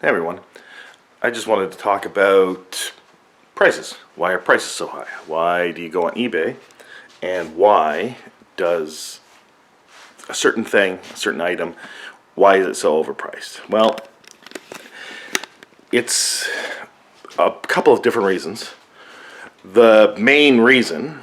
Hey everyone, I just wanted to talk about prices. Why are prices so high? Why do you go on eBay? And why does a certain thing, a certain item, why is it so overpriced? Well, it's a couple of different reasons. The main reason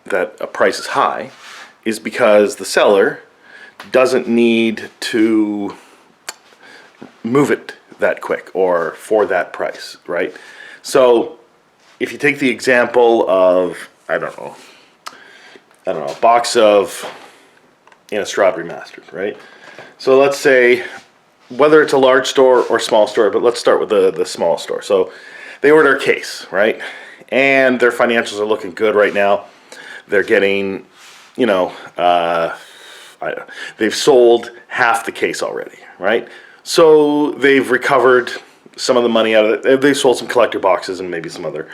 that a price is high is because the seller doesn't need to move it that quick or for that price, right? So if you take the example of, I don't know, a box of strawberry masters, right? So let's say, whether it's a large store or small store, but let's start with the small store. So they order a case, right? And their financials are looking good right now. They're getting, they've sold half the case already, right? So they've recovered some of the money out of it. They sold some collector boxes and maybe some other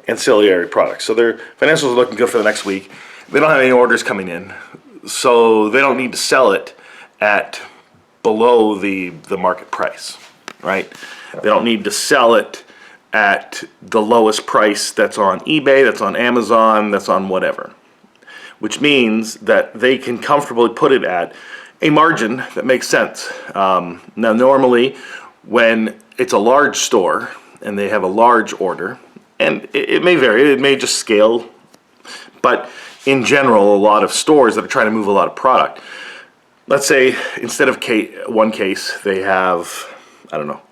ancillary products. So their financials are looking good for the next week. They don't have any orders coming in, so they don't need to sell it at below the market price, right? They don't need to sell it at the lowest price that's on eBay, that's on Amazon, that's on whatever. Which means that they can comfortably put it at a margin that makes sense. Now, normally, when it's a large store and they have a large order, and it may vary, it may just scale, but in general, a lot of stores that are trying to move a lot of product, let's say instead of one case, they have,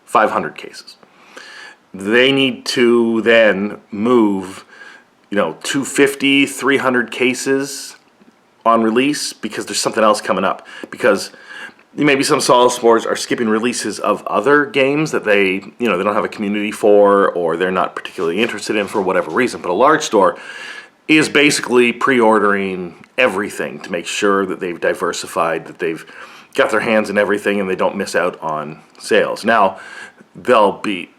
500 cases. They need to then move, 250, 300 cases on release because there's something else coming up. Because maybe some solid stores are skipping releases of other games that they don't have a community for, or they're not particularly interested in for whatever reason. But a large store is basically pre-ordering everything to make sure that they've diversified, that they've got their hands in everything and they don't miss out on sales. Now, they'll be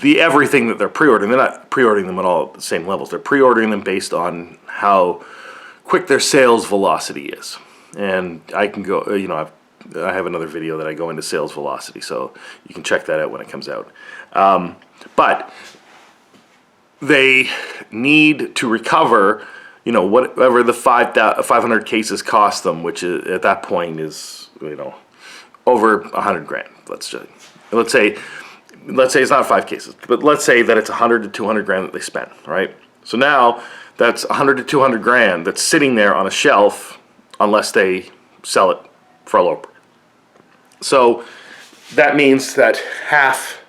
everything that they're pre-ordering, they're not pre-ordering them at all at the same levels. They're pre-ordering them based on how quick their sales velocity is. And I can go, I have another video that I go into sales velocity, so you can check that out when it comes out. But they need to recover, whatever the 500 cases cost them, which is, at that point is, over 100 grand. Let's say it's not 5 cases, but let's say that it's 100 to 200 grand that they spent, right? So now that's 100 to 200 grand that's sitting there on a shelf unless they sell it for a low price. So that means that half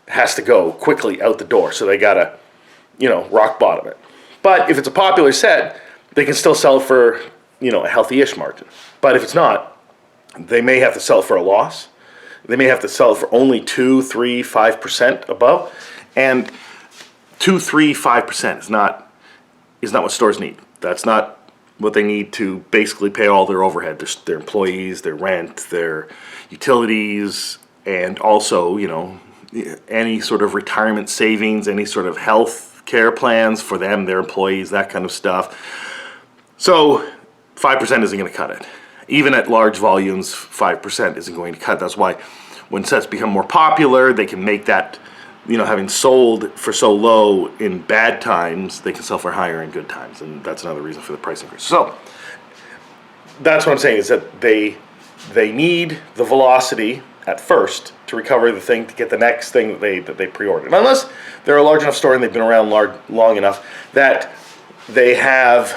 has to go quickly out the door. So they gotta, rock bottom it. But if it's a popular set, they can still sell it for, a healthy-ish margin. But if it's not, they may have to sell it for a loss. They may have to sell it for only 2, 3, 5% above. And 2, 3, 5% is not what stores need. That's not what they need to basically pay all their overhead, their employees, their rent, their utilities, and also, any sort of retirement savings, any sort of health care plans for them, their employees, that kind of stuff. So 5% isn't going to cut it. Even at large volumes, 5% isn't going to cut. That's why when sets become more popular, they can make that, having sold for so low in bad times, they can sell for higher in good times. And that's another reason for the price increase. So that's what I'm saying, is that they need the velocity at first to recover the thing, to get the next thing that they pre-ordered. Unless they're a large enough store and they've been around long enough that they have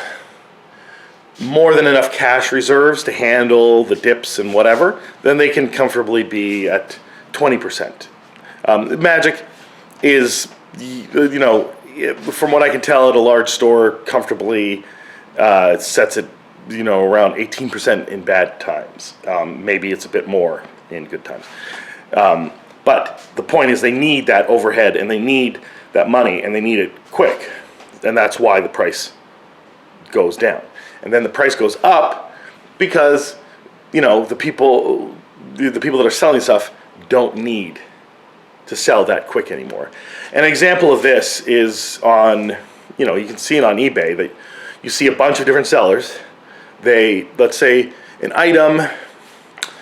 more than enough cash reserves to handle the dips and whatever, then they can comfortably be at 20%. Magic is, from what I can tell, at a large store, comfortably sets it, around 18% in bad times. Maybe it's a bit more in good times. But the point is, they need that overhead and they need that money and they need it quick. And that's why the price goes down. And then the price goes up because, the people that are selling stuff don't need to sell that quick anymore. An example of this is on, you can see it on eBay, that you see a bunch of different sellers. Let's say an item,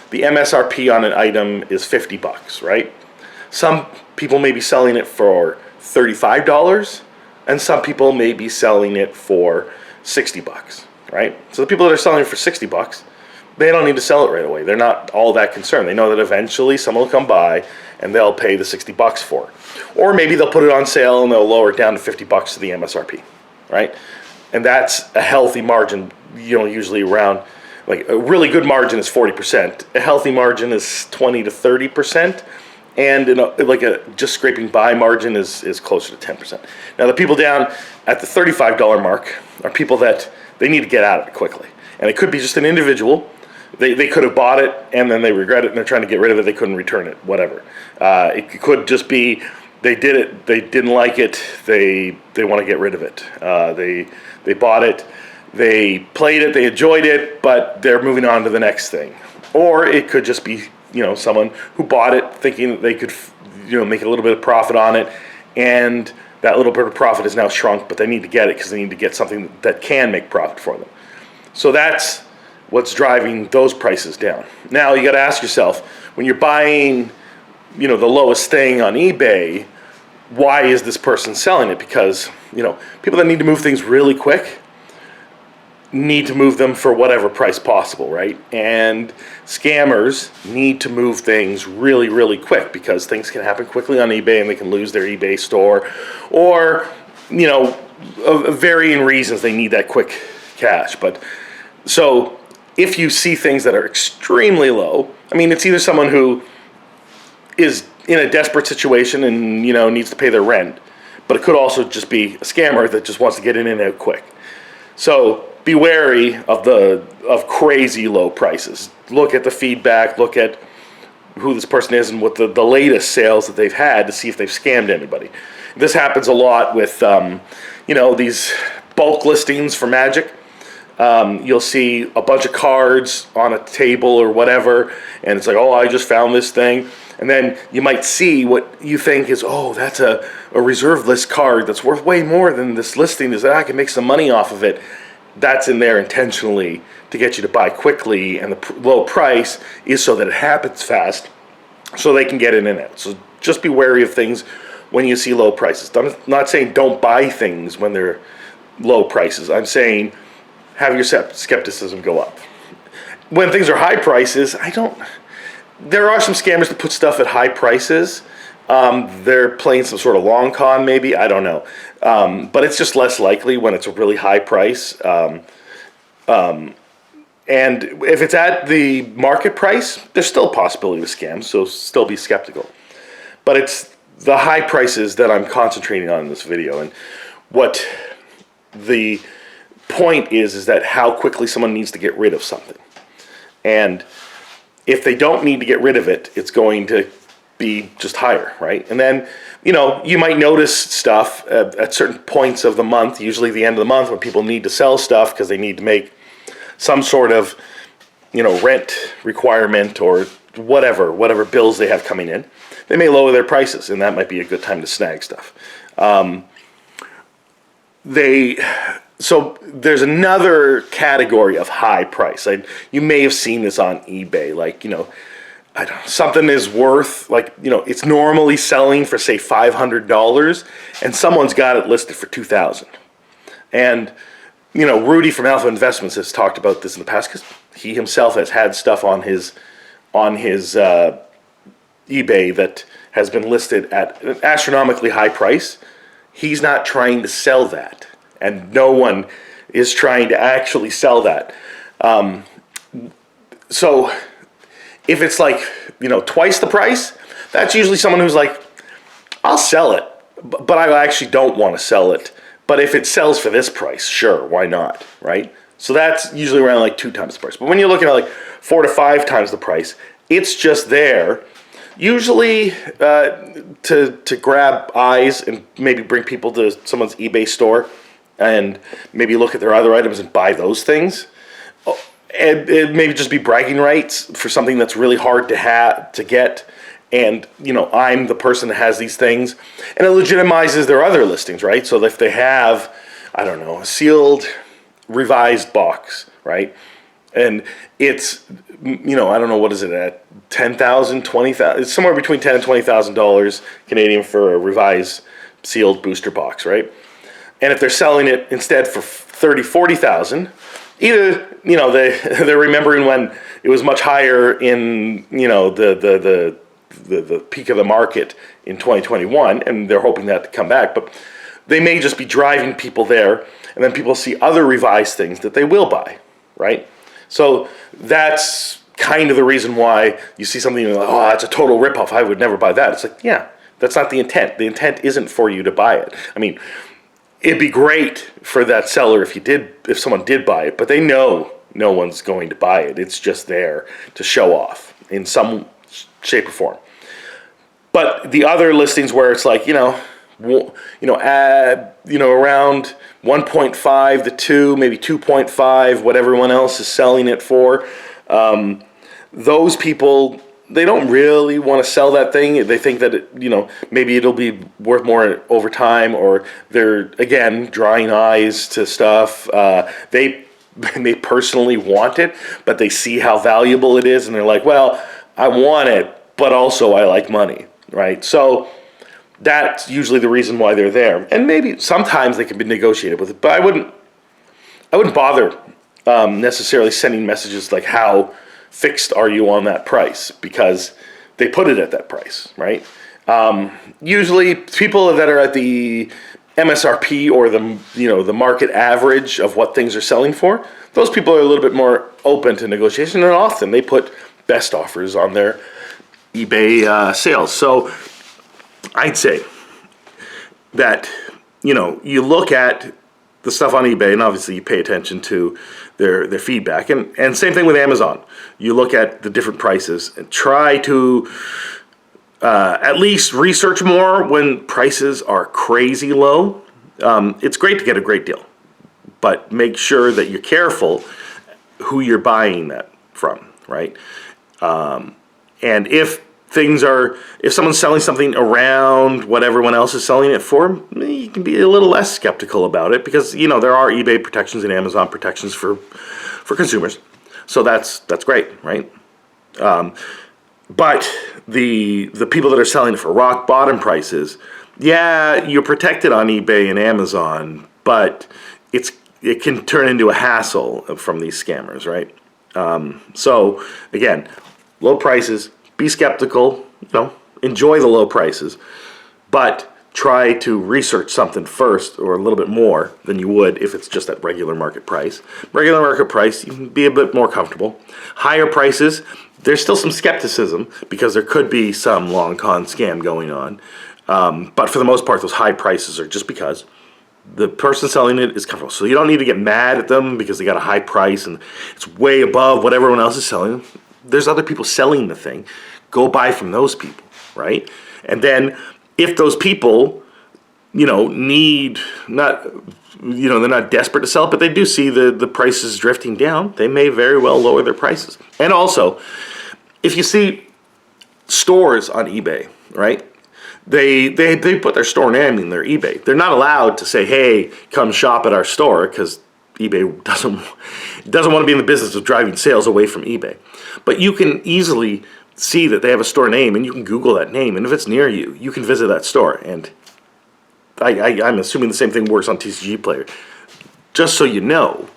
the MSRP on an item is $50, right? Some people may be selling it for $35, and some people may be selling it for $60, right? So the people that are selling it for $60, they don't need to sell it right away. They're not all that concerned. They know that eventually someone will come by and they'll pay the $60 for it. Or maybe they'll put it on sale and they'll lower it down to $50 to the MSRP, right? And that's a healthy margin, usually around, like a really good margin is 40%. A healthy margin is 20 to 30%. And just scraping by margin is closer to 10%. Now the people down at the $35 mark are people that they need to get out of it quickly. And it could be just an individual. They could have bought it and then they regret it and they're trying to get rid of it. They couldn't return it, whatever. It could just be they did it, they didn't like it, they want to get rid of it. They bought it, they played it, they enjoyed it, but they're moving on to the next thing. Or it could just be someone who bought it thinking that they could make a little bit of profit on it, and that little bit of profit is now shrunk, but they need to get it because they need to get something that can make profit for them. So that's what's driving those prices down. Now you got to ask yourself, when you're buying the lowest thing on eBay, why is this person selling it? Because people that need to move things really quick need to move them for whatever price possible, right? And scammers need to move things really, really quick because things can happen quickly on eBay and they can lose their eBay store, or varying reasons they need that quick cash. But so if you see things that are extremely low, it's either someone who is in a desperate situation and needs to pay their rent, but it could also just be a scammer that just wants to get in and out quick. So be wary of crazy low prices. Look at the feedback, look at who this person is and what the latest sales that they've had to see if they've scammed anybody. This happens a lot with these bulk listings for Magic. You'll see a bunch of cards on a table or whatever, and it's like, oh, I just found this thing. And then you might see what you think is, oh, that's a reserve list card that's worth way more than this listing is, that I can make some money off of it. That's in there intentionally to get you to buy quickly, and the low price is so that it happens fast so they can get in and out. So just be wary of things when you see low prices. I'm not saying don't buy things when they're low prices. I'm saying have your skepticism go up. When things are high prices, there are some scammers that put stuff at high prices. They're playing some sort of long con, maybe, I don't know. But it's just less likely when it's a really high price. And if it's at the market price, there's still a possibility of scams, so still be skeptical. But it's the high prices that I'm concentrating on in this video. And what the point is that how quickly someone needs to get rid of something. And if they don't need to get rid of it, it's going to be just higher, right? And then, you might notice stuff at certain points of the month, usually the end of the month, when people need to sell stuff because they need to make some sort of, rent requirement or whatever bills they have coming in. They may lower their prices, and that might be a good time to snag stuff. So there's another category of high price. You may have seen this on eBay, I don't know, something is worth, it's normally selling for, say, $500, and someone's got it listed for $2,000. And, Rudy from Alpha Investments has talked about this in the past because he himself has had stuff on his eBay that has been listed at an astronomically high price. He's not trying to sell that, and no one is trying to actually sell that. So if it's twice the price, that's usually someone who's like, I'll sell it, but I actually don't want to sell it. But if it sells for this price, sure, why not, right? So that's usually around 2 times the price. But when you're looking at 4 to 5 times the price, it's just there, usually to grab eyes and maybe bring people to someone's eBay store and maybe look at their other items and buy those things. And it maybe just be bragging rights for something that's really hard to get. And, I'm the person that has these things. And it legitimizes their other listings, right? So if they have, I don't know, a sealed, revised box, right? And it's, I don't know, what is it at, 10,000, 20,000, it's somewhere between 10 and $20,000 Canadian for a revised sealed booster box, right? And if they're selling it instead for 30, 40,000, either, they're remembering when it was much higher in, the peak of the market in 2021, and they're hoping that to come back, but they may just be driving people there, and then people see other revised things that they will buy, right? So that's kind of the reason why you see something and you're like, oh, that's a total ripoff, I would never buy that. It's like, yeah, that's not the intent. The intent isn't for you to buy it. I mean, it'd be great for that seller if someone did buy it, but they know no one's going to buy it. It's just there to show off in some shape or form. But the other listings where it's like, around 1.5 to 2, maybe 2.5, what everyone else is selling it for, those people, they don't really want to sell that thing. They think that, maybe it'll be worth more over time, or they're, again, drawing eyes to stuff. They personally want it, but they see how valuable it is, and they're like, well, I want it, but also I like money, right? So that's usually the reason why they're there. And maybe sometimes they can be negotiated with it, but I wouldn't bother necessarily sending messages like, how fixed are you on that price? Because they put it at that price, right? Usually people that are at the MSRP or the market average of what things are selling for, those people are a little bit more open to negotiation, and often they put best offers on their eBay sales. So I'd say that, you look at the stuff on eBay, and obviously you pay attention to their feedback, and same thing with Amazon. You look at the different prices and try to at least research more when prices are crazy low. It's great to get a great deal, but make sure that you're careful who you're buying that from, right? And if someone's selling something around what everyone else is selling it for, you can be a little less skeptical about it, because there are eBay protections and Amazon protections for consumers. So that's great, right? But the people that are selling it for rock bottom prices, yeah, you're protected on eBay and Amazon, but it can turn into a hassle from these scammers, right? So again, low prices, be skeptical, enjoy the low prices, but try to research something first, or a little bit more than you would if it's just at regular market price. Regular market price, you can be a bit more comfortable. Higher prices, there's still some skepticism, because there could be some long con scam going on. But for the most part, those high prices are just because the person selling it is comfortable. So you don't need to get mad at them because they got a high price and it's way above what everyone else is selling. There's other people selling the thing. Go buy from those people, right? And then if those people, they're not desperate to sell it, but they do see the prices drifting down, they may very well lower their prices. And also, if you see stores on eBay, right? They put their store name in their eBay. They're not allowed to say, hey, come shop at our store, because eBay doesn't want to be in the business of driving sales away from eBay. But you can easily see that they have a store name, and you can Google that name, and if it's near you, you can visit that store. And I'm assuming the same thing works on TCGPlayer. Just so you know,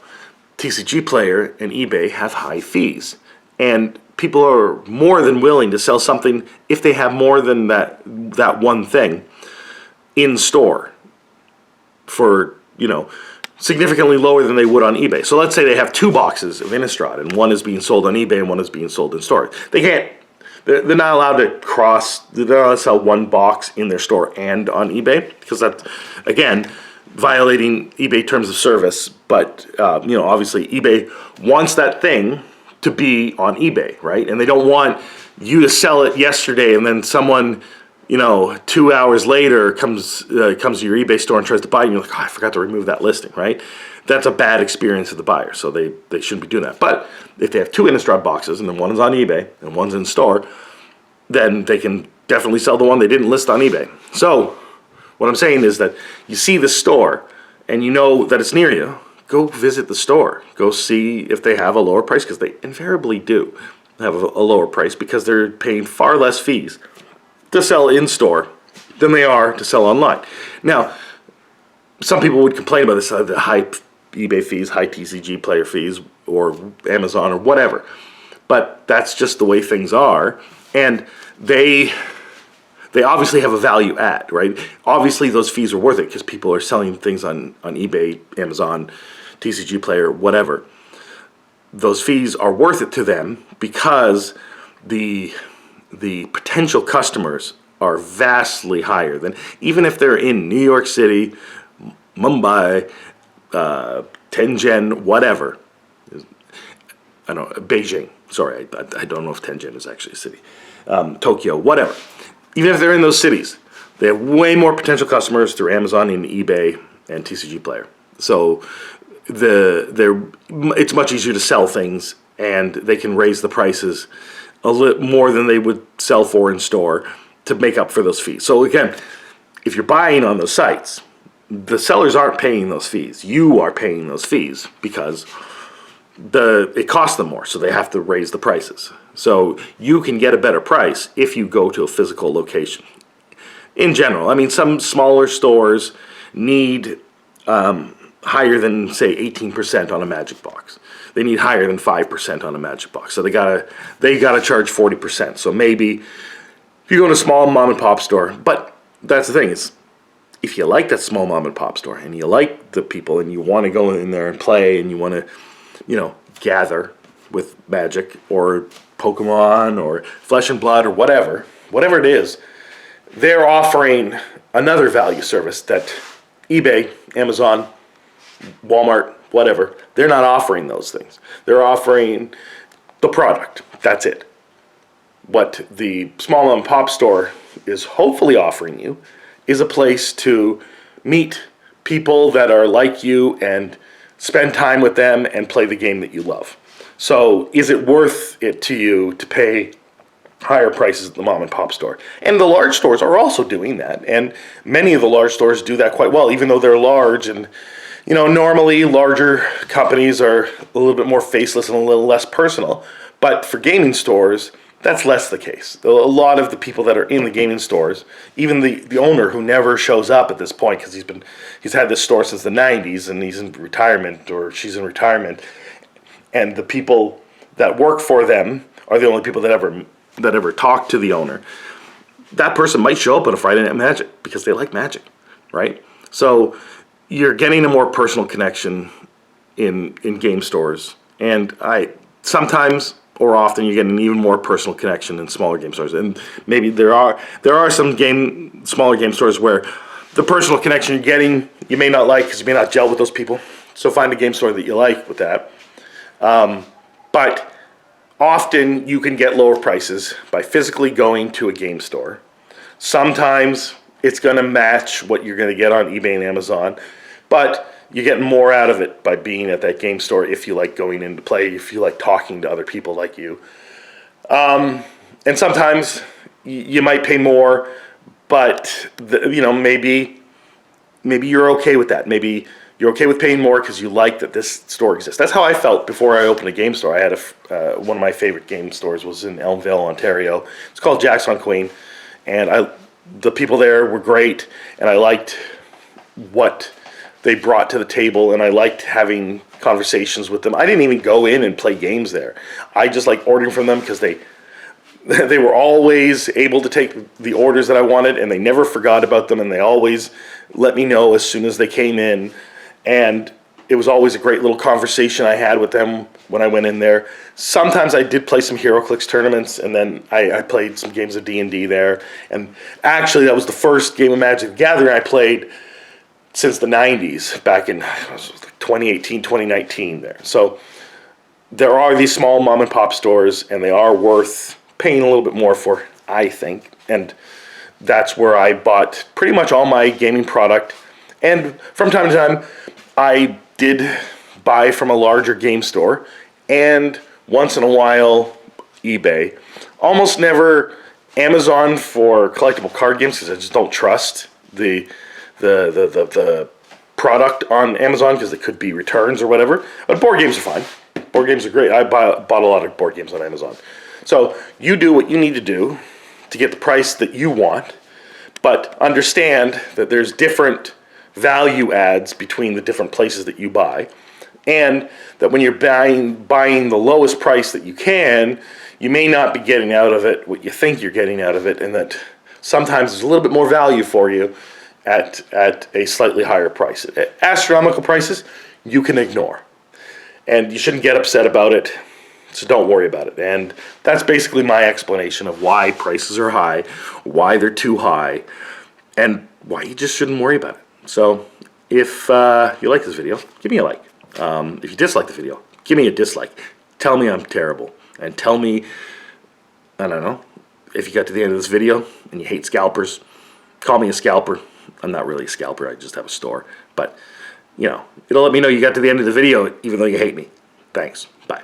TCGPlayer and eBay have high fees, and people are more than willing to sell something if they have more than that one thing in store for, significantly lower than they would on eBay. So let's say they have 2 boxes of Innistrad, and one is being sold on eBay and one is being sold in store. They're not allowed to they're not allowed to sell one box in their store and on eBay, because that's, again, violating eBay terms of service. But, obviously eBay wants that thing to be on eBay, right? And they don't want you to sell it yesterday and then someone, 2 hours later comes to your eBay store and tries to buy it, and you're like, oh, I forgot to remove that listing, right? That's a bad experience for the buyer, so they shouldn't be doing that. But if they have 2 Innistrad boxes, and then one is on eBay and one's in store, then they can definitely sell the one they didn't list on eBay. So what I'm saying is that you see the store and you know that it's near you, go visit the store. Go see if they have a lower price, because they invariably do have a lower price, because they're paying far less fees to sell in store than they are to sell online. Now, some people would complain about this, the high eBay fees, high TCGPlayer fees, or Amazon or whatever. But that's just the way things are. And they obviously have a value add, right? Obviously those fees are worth it because people are selling things on eBay, Amazon, TCGPlayer, whatever. Those fees are worth it to them because the potential customers are vastly higher than, even if they're in New York City, Mumbai, Tianjin, whatever. I don't know, Beijing. Sorry, I don't know if Tianjin is actually a city. Tokyo, whatever. Even if they're in those cities, they have way more potential customers through Amazon and eBay and TCGPlayer. So it's much easier to sell things, and they can raise the prices a little more than they would sell for in store to make up for those fees. So again, if you're buying on those sites, the sellers aren't paying those fees. You are paying those fees because it costs them more, so they have to raise the prices. So you can get a better price if you go to a physical location. In general, I mean, some smaller stores need higher than, say, 18% on a Magic Box. They need higher than 5% on a Magic Box. So they gotta charge 40%. So maybe if you go to a small mom and pop store, but that's the thing, is if you like that small mom and pop store and you like the people and you want to go in there and play and you want to, gather with Magic or Pokemon or Flesh and Blood or whatever it is, they're offering another value service that eBay, Amazon, Walmart, whatever, they're not offering those things. They're offering the product. That's it. What the small mom and pop store is hopefully offering you is a place to meet people that are like you and spend time with them and play the game that you love. So is it worth it to you to pay higher prices at the mom and pop store? And the large stores are also doing that. And many of the large stores do that quite well, even though they're large. And, normally larger companies are a little bit more faceless and a little less personal. But for gaming stores, that's less the case. A lot of the people that are in the gaming stores, even the owner who never shows up at this point because he's had this store since the 90s and he's in retirement or she's in retirement, and the people that work for them are the only people that ever talk to the owner. That person might show up on a Friday Night Magic because they like Magic, right? So you're getting a more personal connection in game stores, and sometimes or often you get an even more personal connection in smaller game stores. And maybe there are some smaller game stores where the personal connection you're getting you may not like because you may not gel with those people. So find a game store that you like with that. But often you can get lower prices by physically going to a game store. Sometimes it's going to match what you're going to get on eBay and Amazon, but you get more out of it by being at that game store if you like going in to play, if you like talking to other people like you. And sometimes you might pay more, but maybe you're okay with that. Maybe you're okay with paying more because you like that this store exists. That's how I felt before I opened a game store. I had one of my favorite game stores was in Elmvale, Ontario. It's called Jack's on Queen, and the people there were great, and I liked what they brought to the table, and I liked having conversations with them. I didn't even go in and play games there. I just liked ordering from them because they were always able to take the orders that I wanted, and they never forgot about them, and they always let me know as soon as they came in. And it was always a great little conversation I had with them when I went in there. Sometimes I did play some HeroClix tournaments, and then I played some games of D&D there. And actually, that was the first game of Magic the Gathering I played since the 90s, back in 2018, 2019 there. So there are these small mom and pop stores, and they are worth paying a little bit more for, I think. And that's where I bought pretty much all my gaming product. And from time to time, I did buy from a larger game store, and once in a while, eBay. Almost never Amazon for collectible card games because I just don't trust the product on Amazon because it could be returns or whatever. But board games are fine. Board games are great. I bought a lot of board games on Amazon. So you do what you need to do to get the price that you want, but understand that there's different value adds between the different places that you buy, and that when you're buying the lowest price that you can, you may not be getting out of it what you think you're getting out of it, and that sometimes there's a little bit more value for you at a slightly higher price. At astronomical prices, you can ignore. And you shouldn't get upset about it, so don't worry about it. And that's basically my explanation of why prices are high, why they're too high, and why you just shouldn't worry about it. So if you like this video, give me a like. If you dislike the video, give me a dislike. Tell me I'm terrible. And tell me, I don't know, if you got to the end of this video and you hate scalpers, call me a scalper. I'm not really a scalper, I just have a store. But, you know, it'll let me know you got to the end of the video even though you hate me. Thanks. Bye.